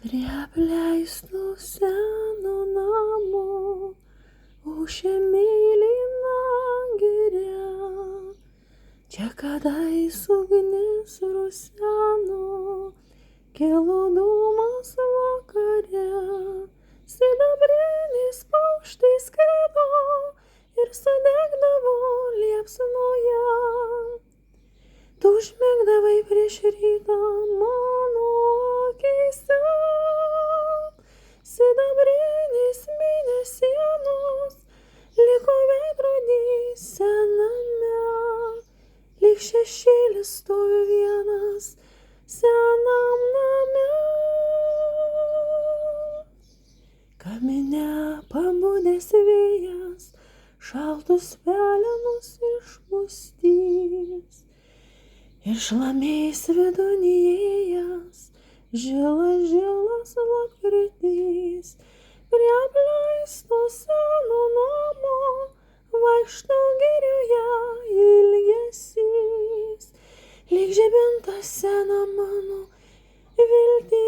Prie apleisto seno namo ošia mėlyna giria. Čia kadais ugnis ruseno, kilo dūmas vakare. Sidabrinis paukštai skrido ir sudegdavo liepsnoje. Tu užmigdavai prieš rytą mano akyse. Sidabrinės mėnesienos liko veidrodys sename. Lyg šešėlis stovi vienas senam name. Kamine pabudęs vėjas šaltus pelenus išpustys. Ir šlameis vidun įėjęs žilas lapkritys. Prie apleisto seno namo vaikšto girioje ilgesys. Lyg žibintas sena mano viltis.